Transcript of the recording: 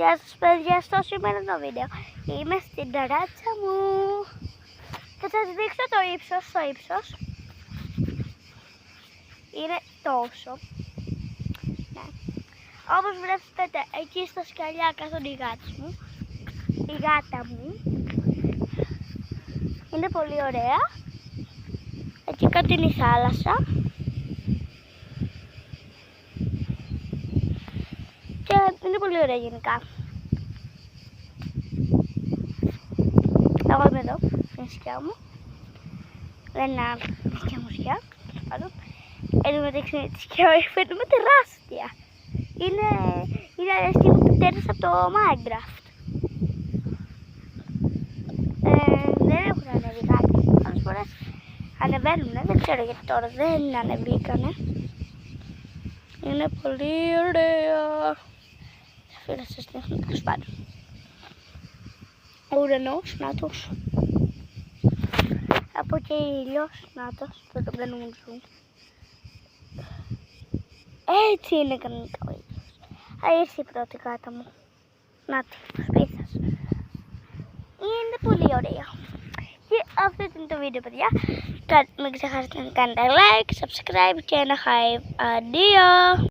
Γεια σας παιδιά, στο σημερινό βίντεο είμαι στην ταράτσα μου και θα σας δείξω το ύψος, είναι τόσο, ναι. Όπως βλέπετε εκεί στα σκαλιά κάθονται οι γάτες μου, η γάτα μου, είναι πολύ ωραία, εκεί κάτω είναι η θάλασσα και είναι πολύ ωραία γενικά. Εγώ είμαι εδώ, στην σκιά μου. Δεν είναι άλλη σκιά μου σκιά. Εν τω μεταξύ τη σκιά φαίνομαι τεράστια. Είναι αρέσκει μου πιτέρες από το Minecraft. Δεν έχουν ανέβει κάτι. Άλλες φορές ανεβαίνουνε, δεν ξέρω γιατί τώρα δεν ανεβήκανε. Είναι πολύ ωραία. Θα φύγω να σας δείχνω τέλος πάντων. Ο ουρανός, νάτος. Από και ήλιος, νάτος, το δεν μου ζουν. Έτσι είναι κανονικά ο ήλιος. Ήρθε η πρώτη γάτα μου. Νάτι, σπίθας. Είναι πολύ ωραία. Και αυτό είναι το βίντεο παιδιά. Μην ξεχάσετε να κάνετε like, subscribe και ένα hype. Αντίο!